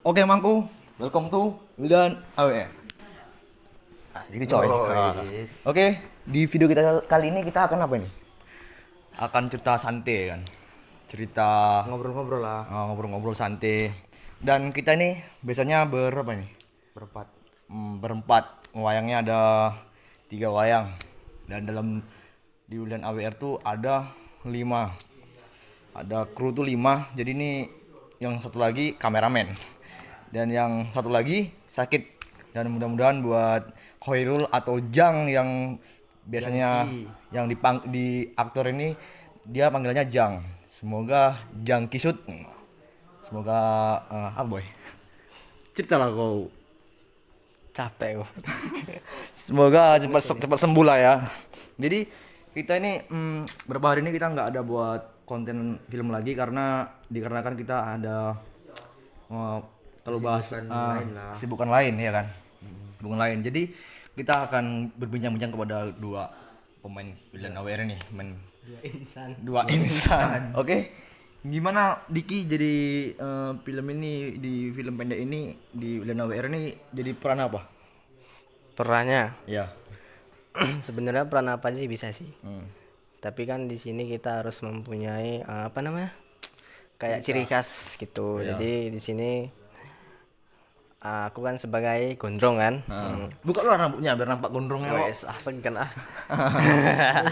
Oke Mangku, welcome to Wildan AWR. Nah, jadi coy. Oke, di video kita kali ini kita akan apa ini? Akan cerita santai kan. Cerita Ngobrol-ngobrol lah. ngobrol-ngobrol santai. Dan kita ini biasanya berapa nih? Berempat. Berempat. Wayangnya ada 3 wayang. Dan dalam di Wildan AWR tuh ada 5. Ada kru tuh 5. Jadi ini yang satu lagi kameramen. Dan yang satu lagi sakit. Dan mudah-mudahan buat Khairul atau Jang yang biasanya yang di aktor ini dia panggilannya Jang. Semoga Jang Kisut. Semoga apa boy? Ceritalah kau. Capek gua. Semoga cepat sembuh lah ya. Jadi kita ini beberapa hari ini kita nggak ada buat konten film lagi karena dikarenakan kita ada kalau bahas kesibukan lain ya kan. Kesibukan lain. Jadi kita akan berbincang-bincang kepada 2 pemain Wildan AWR ini, dua insan. Oke. Gimana Diki jadi film ini di film pendek ini di Wildan AWR ini jadi peran apa? Perannya Ya. sebenarnya peran apa aja sih bisa sih. Tapi kan di sini kita harus mempunyai apa namanya? Kayak ciri khas gitu. Iya. Jadi di sini aku kan sebagai gondrong kan. Buka lah rambutnya biar nampak gondrongnya. Wes, segan ah.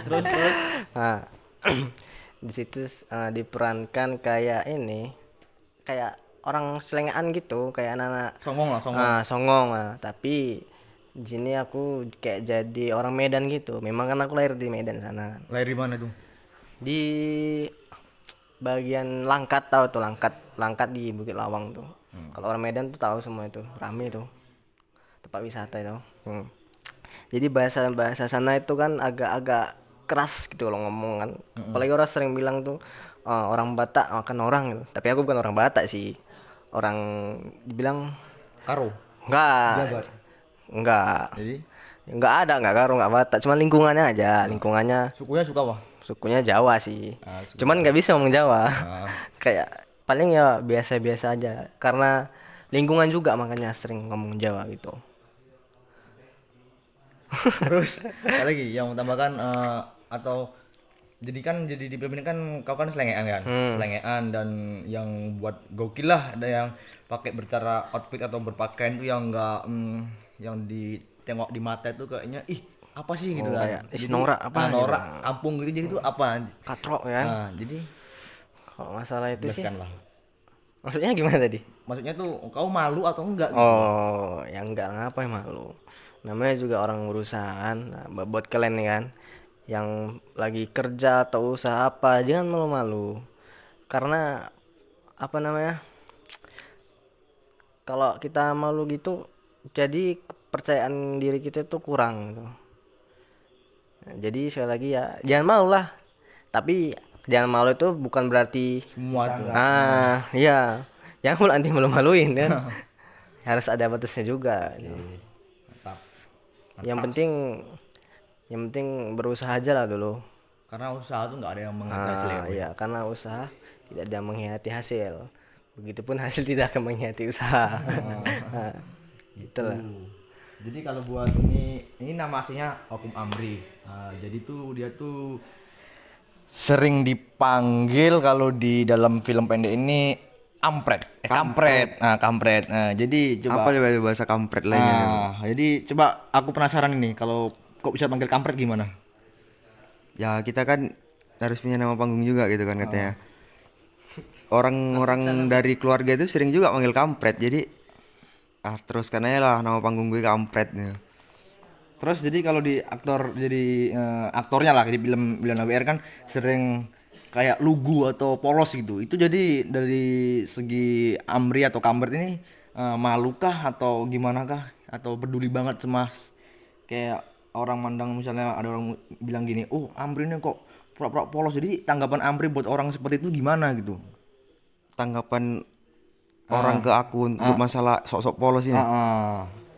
Terus. Nah, di situ diperankan kayak ini, kayak orang selengean gitu, kayak anak-anak Songong lah, songong. songong. Tapi di sini aku kayak jadi orang Medan gitu. Memang kan aku lahir di Medan sana. Lahir di mana tuh? Di bagian Langkat, tahu tuh Langkat di Bukit Lawang tuh. Kalau orang Medan tuh tahu semua itu, rame tuh tempat wisata itu. Jadi bahasa sana itu kan agak-agak keras gitu loh ngomong kan. Apalagi orang sering bilang tuh orang Batak makan orang gitu. Tapi aku bukan orang Batak sih. Orang dibilang Karo. enggak. Enggak. Jadi Enggak karo, enggak Batak. Cuma lingkungannya aja, lingkungannya sukunya suka apa? sukunya Jawa sih. Suku Cuman nggak bisa ngomong Jawa. Ah. Kayak paling ya biasa-biasa aja. Karena lingkungan juga makanya sering ngomong Jawa gitu. Terus apa lagi yang mau tambahkan atau jadi di film ini kan kau kan selengean kan? Selengean dan yang buat gokil lah ada yang pakai bercara outfit atau berpakaian tuh yang enggak yang ditengok di mata itu kayaknya apa sih gitu kan. Kayak Jadi, norak apa gitu. norak kampung gitu jadi itu apa? Katrok ya. Nah, jadi Kalau masalah itu sih. jelaskan lah. Maksudnya gimana tadi? Maksudnya tuh kau malu atau enggak gitu? Oh, ya enggak ngapa malu. Namanya juga orang urusan. Nah, buat kalian nih kan yang lagi kerja atau usaha apa, jangan malu-malu. Karena apa namanya? Kalau kita malu gitu, jadi kepercayaan diri kita tuh kurang gitu. Nah, jadi sekali lagi ya, jangan malu lah. Tapi jangan malu itu bukan berarti Semua tuh. iya. Jangan pula nanti malu-maluin kan. Harus ada batasnya juga. Mantap. Yang penting berusaha aja lah dulu. Karena usaha tuh nggak ada yang menghiasi hasil ya. Iya, karena usaha tidak ada mengkhianati hasil. Begitupun hasil tidak akan mengkhianati usaha. Nah, gitulah. Jadi kalau buat ini nama aslinya Okum Amri. Nah, jadi tuh dia tuh sering dipanggil kalau di dalam film pendek ini kampret. Nah, kampret. Nah, jadi coba Apa coba bahasa kampret lainnya? jadi coba aku penasaran ini kalau kok bisa panggil kampret gimana? Ya kita kan harus punya nama panggung juga gitu kan katanya. Orang-orang dari keluarga itu sering juga manggil kampret. Jadi teruskan aja lah nama panggung gue kampret gitu. Terus jadi kalau di aktornya lah di film Wildan AWR kan sering kayak lugu atau polos gitu. Itu jadi dari segi Amri atau Kampret ini malukah atau gimana kah atau peduli banget sama kayak orang mandang misalnya ada orang bilang gini, "Oh, Amri ini kok pura-pura polos." Jadi tanggapan Amri buat orang seperti itu gimana gitu? Tanggapan orang ke aku untuk masalah sok-sok polos ini.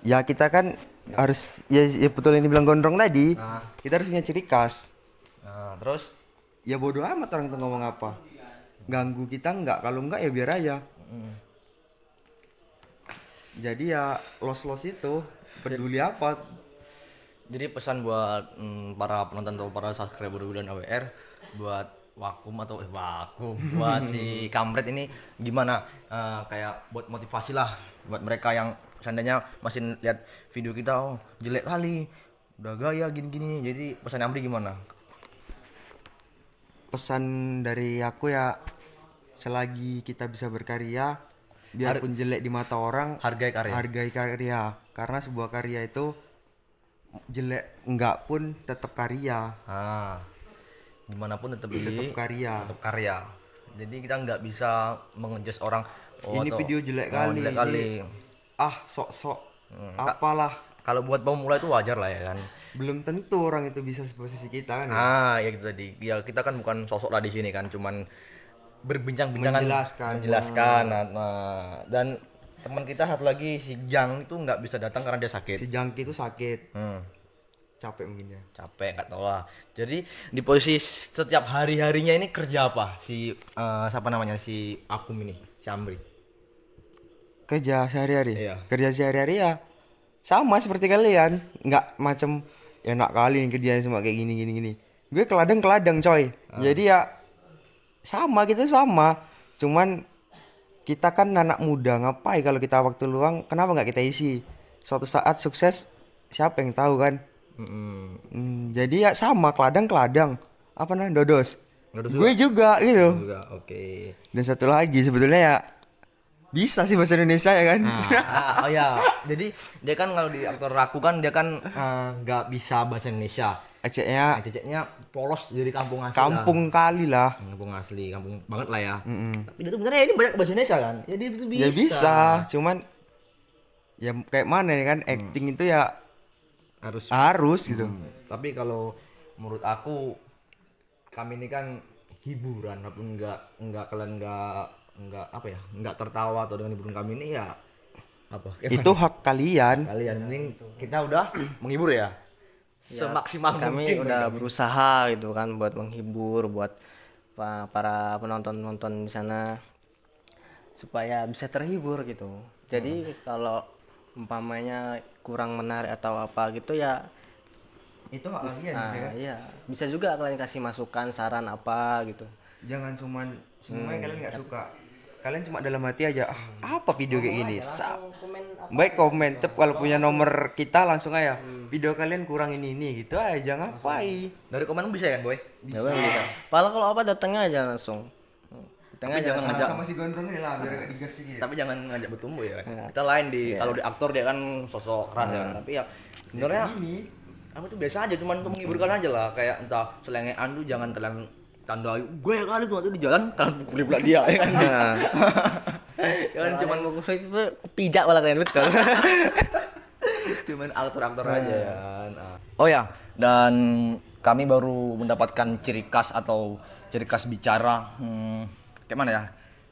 Ya kita kan harus ya betul yang dibilang gondrong tadi. Kita harus punya ciri khas. Nah, terus Ya bodoh amat orang itu ngomong apa. Ganggu kita enggak, kalau enggak ya biar aja. Jadi ya los itu peduli apa? Jadi pesan buat para penonton atau para subscriber dan AWR buat Vakum buat si Kamret ini gimana, kayak buat motivasi lah buat mereka yang seandainya masih lihat video kita, oh jelek kali udah gaya gini-gini. Jadi pesan Amri gimana? Pesan dari aku ya, selagi kita bisa berkarya, biarpun jelek di mata orang, Hargai karya. Karena sebuah karya itu jelek enggak pun tetap karya. Gimana pun tetap karya. Jadi kita nggak bisa mengejas orang, Ini video jelek kali. jelek kali. Sok-sok apalah. Kalau buat pemula itu wajar lah ya kan. Belum tentu orang itu bisa seposisi kita kan. Ya gitu tadi. Ya kita kan bukan sosok lah di sini kan, cuman berbincang-bincang, menjelaskan. Nah, dan teman kita satu lagi si Jang itu nggak bisa datang karena dia sakit. Si Jangki itu sakit. Capek mungkin ya. Capek nggak tahu lah. Jadi di posisi setiap hari-harinya ini kerja apa si siapa namanya si Akum ini, si Amri? Kerja sehari-hari. Iya. Kerja sehari-hari ya sama seperti kalian, nggak macam enak kali kerjanya cuma kayak gini. Gue keladang coy. Jadi ya sama, cuman kita kan anak muda, ngapain kalau kita waktu luang kenapa nggak kita isi? Suatu saat sukses siapa yang tahu kan. Jadi ya sama, keladang apa namanya, dodos gue juga gitu. Oke. Dan satu lagi sebetulnya ya bisa sih bahasa Indonesia ya kan. Oh ya, jadi dia kan kalau di aktor Raku kan dia kan nggak bisa bahasa Indonesia. Ceceknya polos dari kampung asli. Kampung kali lah. Kampung asli, kampung banget lah ya. Tapi dia tuh benernya ini banyak bahasa Indonesia kan. Ya dia tuh bisa. Ya bisa, cuman ya kayak mana ya kan, acting itu ya harus gitu. Tapi kalau menurut aku kami ini kan hiburan, walaupun nggak kalian nggak apa ya, nggak tertawa atau dengan hiburan kami ini ya apa? Itu hak kalian. Ini kita udah menghibur ya. Semaksimal kami mungkin udah berusaha gitu kan buat menghibur buat para penonton di sana supaya bisa terhibur gitu. Jadi kalau umpamanya kurang menarik atau apa gitu ya Itu hak kalian. Iya, bisa juga kalian kasih masukan, saran apa gitu. Jangan semuanya kalian nggak suka. Kalian cuma dalam hati aja, apa video kayak gini. Baik komen, kalau punya nomor kita langsung aja. Video kalian kurang ini gitu aja, ngapain? dari komen bisa kan, Boy? Bisa. Padahal kalau apa datangnya aja langsung. Tapi jangan ngajak sama si gondrong ini lah, biar gak digas sedikit. Tapi jangan ngajak bertumbuh ya kan. Kita lain kalau di aktor dia kan sosok keras ya. Tapi ya sebenarnya aku tuh biasa aja, cuman untuk menghiburkan aja lah, kayak entah selengean tuh jangan kalian tandai gue kali tuh di jalan kalian pukul pula dia ya kan. Ya kan cuman pijak malah kalian betul. cuman aktor-aktor aja ya kan. Oh ya, dan kami baru mendapatkan ciri khas atau ciri khas bicara kayak mana ya?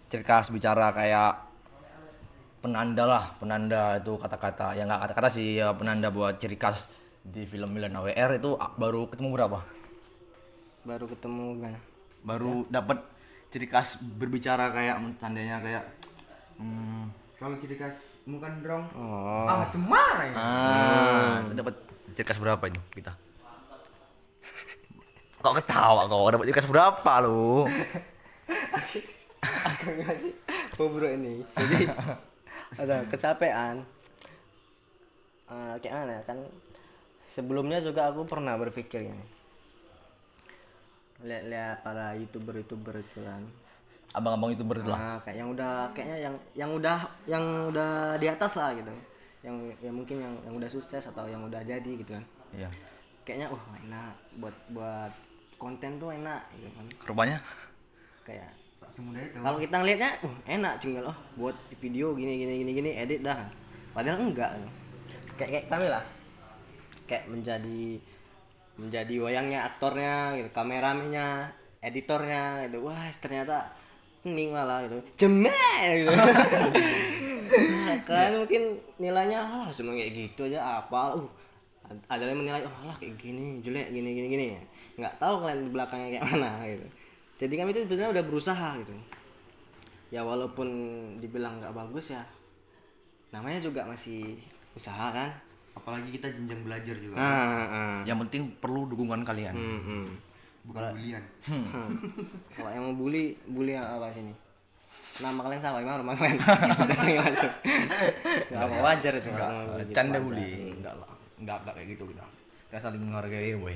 Ciri khas bicara kayak penanda itu kata-kata, ya nggak kata-kata sih ya, penanda buat ciri khas di film Milan AWR itu baru ketemu berapa? Baru ketemu kan. Baru dapat ciri khas berbicara kayak tandanya kayak Kalau ciri khas muka gondrong. cemara ya. Dapat ciri khas berapa ini kita? Kok ketawa kok? Dapat ciri khas berapa lu? Aku ngasih bro ini. Jadi ada kecapean. Kayak mana kan? Sebelumnya juga aku pernah berpikir ini. Lihat para youtuber itu kan. Abang-abang youtuber itu lah. Kayak yang udah di atas lah gitu. Yang mungkin yang udah sukses atau yang udah jadi gitu kan. Iya. Kayaknya enak buat konten tuh enak gitu kan. Rupanya Kayak Tak semudah itu. kalau kita ngelihatnya enak tinggal buat video gini edit dah. Padahal enggak. Kayak kami lah. Kayak menjadi wayangnya aktornya gitu, kameramennya, editornya gitu. Wah, ternyata hening malah gitu. Cemen gitu. Kalian mungkin nilainya cuma kayak gitu aja apa. Ada yang menilai kayak gini, jelek gini. Enggak tahu kalian di belakangnya kayak mana gitu. Jadi kami itu sebenarnya udah berusaha gitu. Ya walaupun dibilang enggak bagus ya namanya juga masih usaha kan. Apalagi kita jenjang belajar juga. Yang penting perlu dukungan kalian. Bukan bulian. Kalau yang mau bully yang apa sini? Nama kalian sama emang rumah kalian? Datangin langsung. Gak apa wajar itu. Canda bully. Enggak lah. Enggak kayak gitu kita. Kita saling menghargai, boy.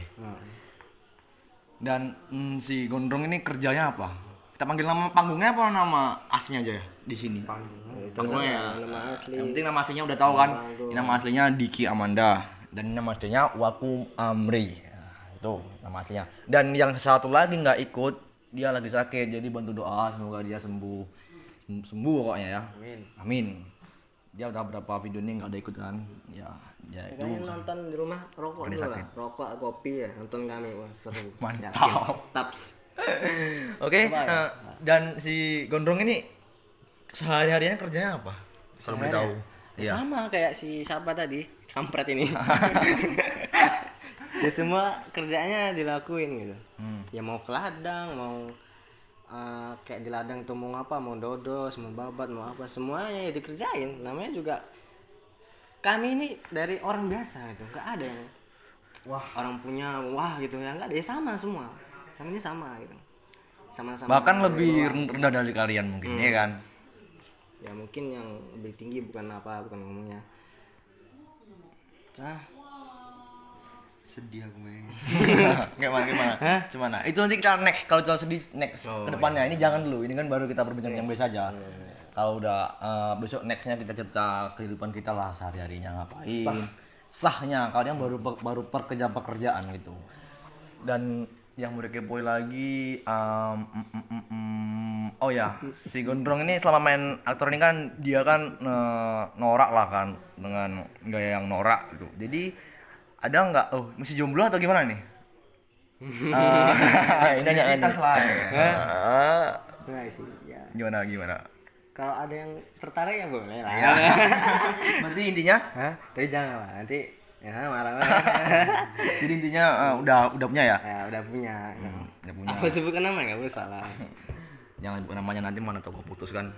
Dan si Gondrong ini kerjanya apa? Kita panggil nama panggungnya apa nama aslinya aja ya di sini? Panggungnya ya. Nama asli. Yang penting nama aslinya udah tahu kan. Ini nama aslinya Diki Amanda dan ini nama aslinya Waku Amri. Nah, itu nama aslinya. Dan yang satu lagi nggak ikut, dia lagi sakit. Jadi bantu doa semoga dia sembuh pokoknya ya. Amin. Dia udah berapa video ini nggak ada ikut kan? Ya itu. Kalian nonton di rumah rokok dulu lah. Rokok, kopi ya, nonton kami. Wah, seru. Mantap. Yakin. Taps. Oke, dan si Gondrong ini sehari-harinya kerjanya apa? Kalau boleh tahu. Ya, sama kayak si siapa tadi, kampret ini. Ya semua kerjanya dilakuin gitu. Ya mau ke ladang, mau kayak di ladang tuh mau apa, mau dodos, mau babat, mau apa, semuanya ya dikerjain. Namanya juga kami ini dari orang biasa gitu, nggak ada yang orang punya gitu ya, nggak ada, ya sama semua. Kami ini sama gitu, sama-sama. Bahkan lebih rendah dari kalian mungkin, ya kan? Ya mungkin yang lebih tinggi bukan ngomongnya. Sedih aku main. Gimana? Itu nanti kita next, kalau kita sedih next ke depannya. Ini jangan dulu, ini kan baru kita berbincang yang biasa aja. Kalau udah besok nextnya kita cerita kehidupan kita lah sehari-harinya ngapain. Sahnya, kalau yang baru pekerjaan gitu. Dan yang mau dikepoin lagi, oh ya, si Gondrong ini selama main aktor ini kan dia kan norak lah kan, dengan gaya yang norak gitu. Jadi ada nggak? Oh, masih jomblo atau gimana nih? Ini aja kan. Enggak sih, ya. Gimana? Kalau ada yang tertarik ya boleh lah. Berarti intinya? Tapi jangan lah, nanti ya marah. Jadi intinya udah punya ya? Ya udah punya. Udah punya. Aku sebutkan nama nggak usah lah. Jangan sebut namanya, nanti mana tau gue putus kan.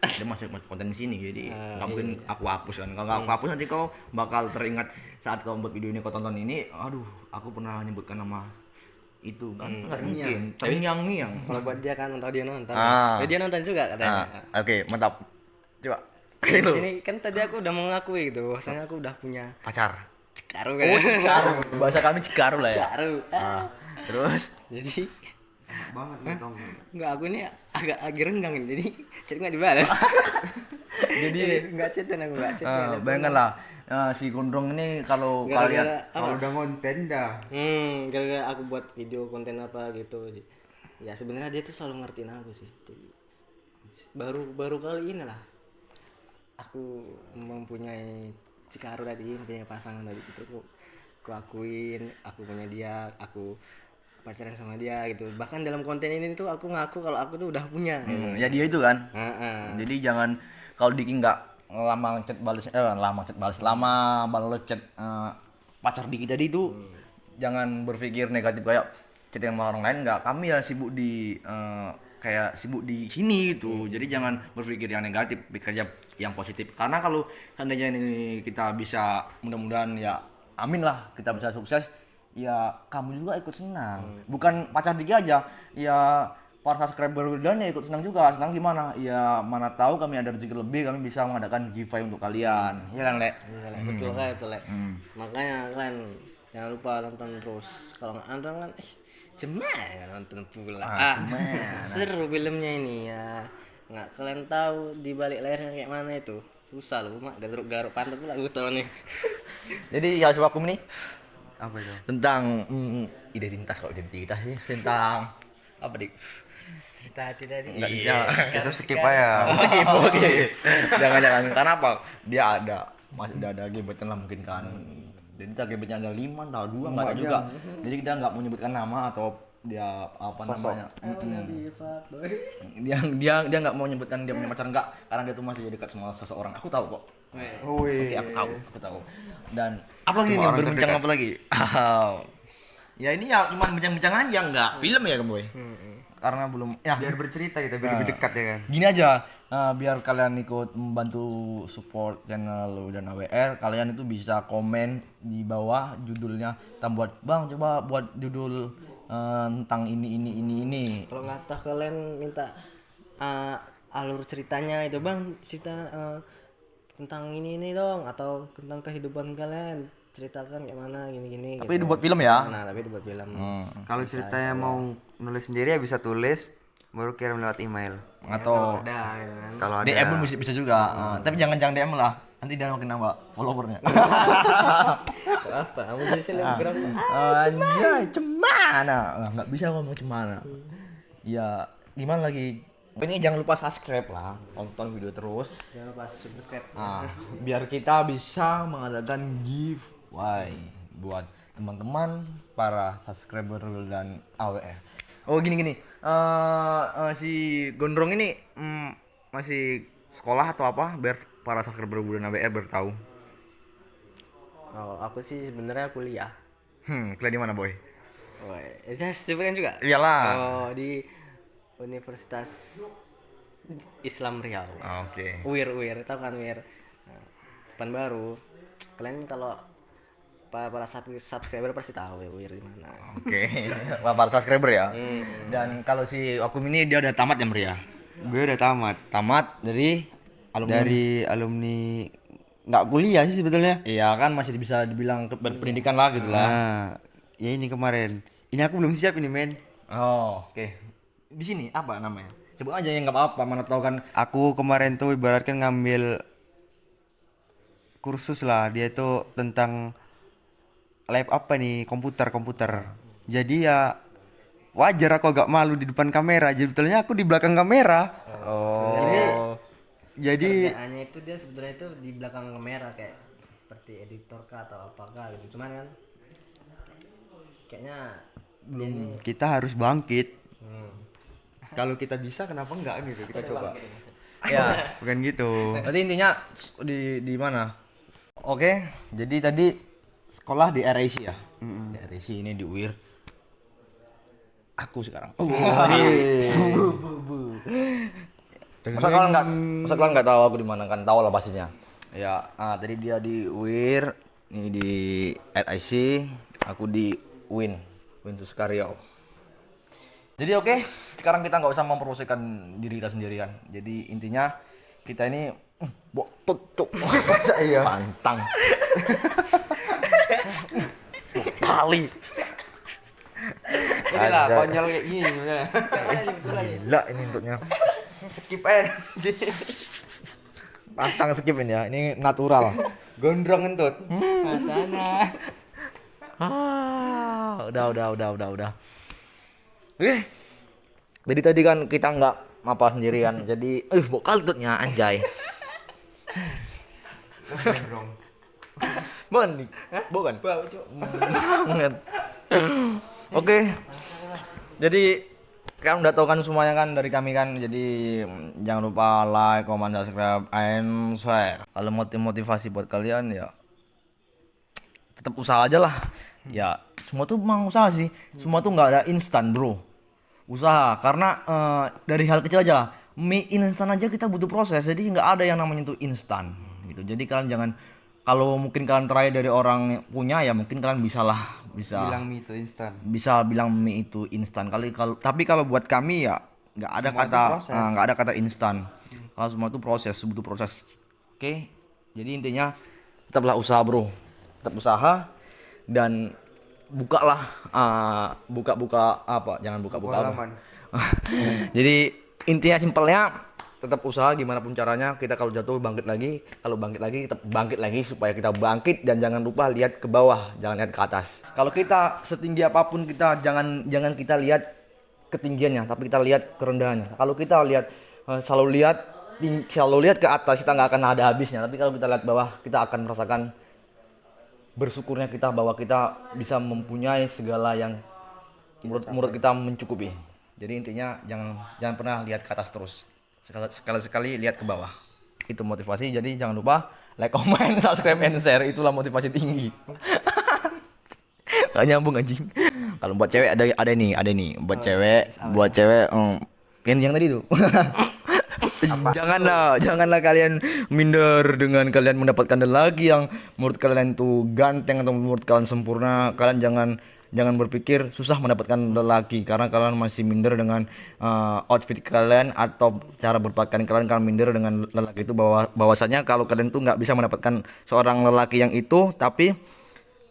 Dia masuk konten di sini, jadi nggak mungkin aku hapus kan. Kalau nggak aku hapus nanti kau bakal teringat saat kau buat video ini, kau tonton ini. Aduh, aku pernah nyebutkan nama itu kan. Nggak mungkin. Terngiang-ngiang. Kalau buat dia kan tahu dia nonton. Ah. Ya, dia nonton juga katanya. Oke, mantap. Coba. Di sini kan tadi aku udah mengakui gitu, bahwasanya aku udah punya Pacar. cikaru kan. Cikaru. Bahasa kami cikaru lah ya. Cikaru. Terus Jadi Banget nih tong. enggak, aku ini agak renggang ini. Jadi chat nggak dibalas. Jadi enggak chatan aku, enggak chat. bayangkan lah, si Gondrong ini kalau kalian Kalau udah ngonten dah. Gara-gara aku buat video konten apa gitu. Ya sebenarnya dia tuh selalu ngertiin aku sih. Jadi baru kali ini lah aku mempunyai cikaru tadi, mempunyai pasangan tadi gitu. Aku akuin, aku punya dia, aku pacaran sama dia gitu. Bahkan dalam konten ini tuh aku ngaku kalau aku tuh udah punya. ya dia itu kan. Jadi jangan, kalau Diki nggak lama balas chat pacar Diki tadi itu, jangan berpikir negatif kayak chat sama orang lain. Nggak, kami ya sibuk di kayak sibuk di sini gitu. Jadi jangan berpikir yang negatif, bekerja yang positif. Karena kalau seandainya ini kita bisa, mudah-mudahan ya amin lah, kita bisa sukses, ya kamu juga ikut senang. Bukan pacar Diki aja, ya para subscriber dan ya ikut senang juga. Senang gimana? Ya mana tahu kami ada rezeki lebih, kami bisa mengadakan giveaway untuk kalian. Ya kan, Le? Iya, Le. Betul kayak itu, Le. Makanya kalian jangan lupa nonton terus. Kalau nggak nonton kan gimana nonton pula. Seru filmnya ini ya. Nggak kalian tahu di balik layarnya kayak mana itu. Susah loh, mak garuk pantat pula gue tahu nih. Jadi ya coba aku nih Apa itu? tentang identitas, kok identitas sih, tentang apa Dik? Cerita tadi. Enggak, Itu skip aja. skip, oke. Jangan, karena apa? Dia masih ada gebetan lah mungkin kan. Jadi kita gebetnya ada 5 atau 2 enggak ada juga. Jadi kita enggak mau nyebutkan nama atau dia apa namanya. Dia enggak mau nyebutkan dia punya pacar, enggak, karena dia tuh masih dekat sama seseorang. Aku tahu kok. Oke, aku tahu. Dan apa lagi nih, berbincang apa lagi? Ya ini ya cuma bincang-bincang aja, enggak film ya, Boy. Karena belum ya Biar bercerita kita biar lebih dekat ya kan. gini aja, biar kalian ikut membantu support channel Lu dan AWR, kalian itu bisa komen di bawah judulnya. Kita buat, Bang, coba buat judul tentang ini. Kalau nggak tahu kalian minta alur ceritanya itu bang, cerita tentang ini dong, atau tentang kehidupan kalian, ceritakan kayak mana gini Tapi gitu. dibuat film ya. Nah tapi dibuat film. Kalau ceritanya mau nulis sendiri ya bisa tulis, baru kirim lewat email. Atau Ada gitu kan. Kalau ada DM pun bisa juga. Tapi jangan DM lah. Nanti dia makin nambah followernya. Apa? Kamu jadi selebgram? Anjay, cemana? Nggak bisa ngomong cemana. Ya, gimana lagi? Ini jangan lupa subscribe lah, tonton video terus. Jangan lupa subscribe. Biar kita bisa mengadakan giveaway buat teman-teman para subscriber dan AWR. Oh gini. Si Gondrong ini masih sekolah atau apa? Biar para subscriber dan AWR bertahu. Oh, aku sih sebenarnya kuliah. Kuliah di mana, Boy? Woi, itu sebutkan juga. Iyalah. Oh, di Universitas Islam Riau. Oke. UIR, tahu kan UIR? Nah, depan baru. Kalian kalau para subscriber pasti tahu ya UIR di mana. Oke. Para subscriber ya. Dan kalau si Akum ini dia udah tamat ya, Mria? gue udah tamat Tamat dari alumni. dari alumni nggak kuliah sih sebetulnya. Iya kan masih bisa dibilang pendidikan lah gitu lah. Nah, ya ini kemarin. Ini aku belum siap ini, men. Oh, oke. Di sini apa namanya? Sebut aja yang nggak apa-apa, mana tahu kan. Aku kemarin tuh ibaratkan ngambil kursus lah, dia itu tentang lab apa nih, komputer. Jadi ya wajar aku agak malu di depan kamera. Jadi sebetulnya aku di belakang kamera. Oh. Jadi Kerjaannya itu dia sebenarnya itu di belakang kamera kayak seperti editor kah atau apakah gitu. Cuman kan kayaknya belum. kita harus bangkit. Kalau kita bisa kenapa enggak gitu, kita coba. Ya. Bukan gitu. Berarti intinya di mana? Oke, jadi tadi sekolah di RIC ya. Di RIC ini di UIR. Aku sekarang. Masa kalian nggak tahu aku di mana, kan tahu lah pastinya. Ya, tadi dia di UIR, ini di RIC, aku di UIN Sukaryau. Jadi oke, sekarang kita nggak usah mempromosikan diri kita sendiri kan. Jadi intinya kita ini cuk Iya. pantang kali. Inilah konyol kayak gini sebenarnya. Gila ini untuknya. Skip aja. Pantang skip ini ya. Ini natural. Gondrong entut. Matanya. Udah. Oke. Jadi tadi kan kita nggak apa sendirian. Jadi, vokal tutnya anjay. Gondrong. Bukan. Bau, Cuk. Banget. Oke. Jadi kalian udah tahu kan semuanya kan dari kami kan. Jadi jangan lupa like, comment, subscribe, and share. Kalau motivasi buat kalian ya tetap usaha aja lah. Ya semua tuh memang usaha sih. Semua tuh nggak ada instan, bro. Usaha karena dari hal kecil aja. Mie instan aja kita butuh proses. Jadi nggak ada yang namanya tuh instan gitu. Jadi kalian jangan, kalau mungkin kalian terakhir dari orang punya ya mungkin kalian bisa Bilang mie itu instan. bisa bilang mie itu instan. Tapi kalau buat kami ya nggak ada Semua itu proses. nggak ada kata instan. Kalau semua itu proses, butuh proses. Oke. Jadi intinya tetaplah usaha, bro. Tetap usaha dan bukalah buka apa? Jangan buka-buka apa. Halaman. Jadi intinya simpelnya tetap usaha gimana pun caranya. Kita kalau jatuh bangkit lagi, kalau bangkit lagi tetap bangkit lagi supaya kita bangkit, dan jangan lupa lihat ke bawah, jangan lihat ke atas. Kalau kita setinggi apapun kita jangan kita lihat ketinggiannya, tapi kita lihat kerendahannya. Kalau kita lihat selalu lihat ke atas, kita nggak akan ada habisnya. Tapi kalau kita lihat bawah, kita akan merasakan bersyukurnya kita bahwa kita bisa mempunyai segala yang menurut kita mencukupi. Jadi intinya jangan pernah lihat ke atas terus. Sekali-sekali lihat ke bawah. Itu motivasi. Jadi jangan lupa like, comment, subscribe, and share. Itulah motivasi tinggi. Gak nyambung anjing. Kalau buat cewek ada nih. Buat cewek yang tadi tuh. Janganlah kalian minder dengan kalian mendapatkan lelaki yang menurut kalian tuh ganteng atau menurut kalian sempurna. Kalian jangan berpikir susah mendapatkan lelaki karena kalian masih minder dengan outfit kalian atau cara berpakaian kalian. Kalian minder dengan lelaki itu bahwasanya kalau kalian tuh nggak bisa mendapatkan seorang lelaki yang itu, tapi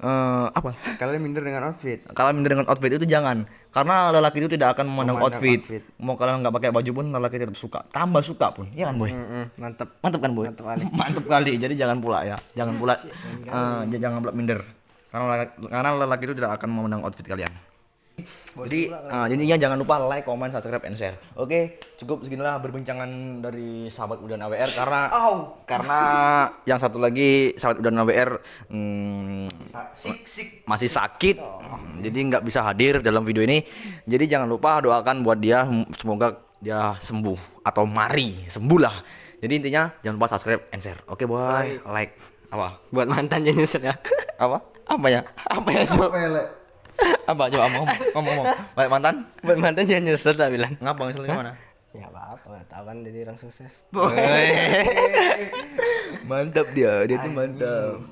apa? Kalian minder dengan outfit. Kalau minder dengan outfit itu jangan, karena lelaki itu tidak akan memandang Memandang outfit. outfit. Mau kalian nggak pakai baju pun lelaki tetap suka, tambah suka pun, ya kan boy? Mantap. Mantap kan boy? Mantap kali. Jadi jangan pula ya, jangan pula minder, karena lelaki itu tidak akan memandang outfit kalian. Jadi jadinya jangan lupa like, comment, subscribe, and share. Oke, cukup seginilah berbincangan dari sahabat Udan AWR karena yang satu lagi sahabat Udan AWR masih sakit, jadi nggak bisa hadir dalam video ini. Jadi jangan lupa doakan buat dia, semoga dia sembuh atau mari sembuh lah. Jadi intinya jangan lupa subscribe and share. Oke boy, like apa? Buat mantan jadi nyesel ya. Apa? Apa ya? Coba? Apa coba ngomong. Baik mantan? Buat mantan jangan nyesel tak bilang. Ngapa ngeselin gimana? Ya apa-apa, tahu kan jadi orang sukses. Mantap dia tuh mantap.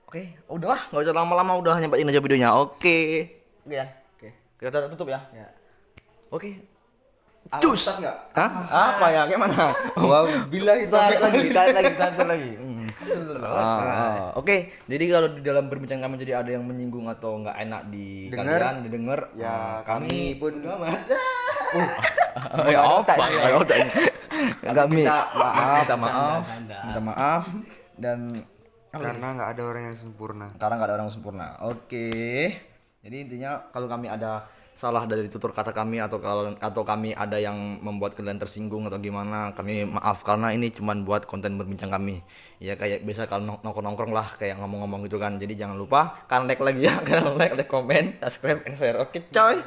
Oke, udahlah, nggak usah lama-lama, udah nyampein aja videonya. Oke ya. Oke. Kita tutup ya. Oke. Cus. Hah? Apa ya? Kayak mana? Wah, bila itu Tarik lagi. Oke, jadi kalau di dalam perbincangan kami jadi ada yang menyinggung atau nggak enak di kalian didengar, ya kami pun ya apa? Kami minta minta maaf dan karena nggak ada orang yang sempurna. karena nggak ada orang sempurna. Oke, jadi intinya kalau kami ada salah dari tutur kata kami atau kami ada yang membuat kalian tersinggung atau gimana, kami maaf karena ini cuman buat konten berbincang kami. Ya kayak biasa kalau nongkrong lah kayak ngomong-ngomong gitu kan. Jadi jangan lupa kalian like lagi ya, kalian like, comment, subscribe, and share. Oke, coy.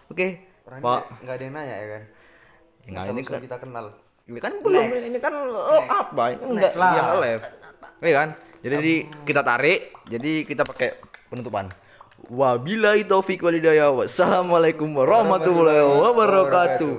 Oke. Pak, Nggak ada yang nanya ya kan? enggak ini Musuh kita kenal. ini kan belum, ini kan apa? Ini enggak yang live. Iya kan? Jadi kita tarik, jadi kita pakai penutupan. Wabillahi taufik walhidayah. Wassalamualaikum warahmatullahi wabarakatuh.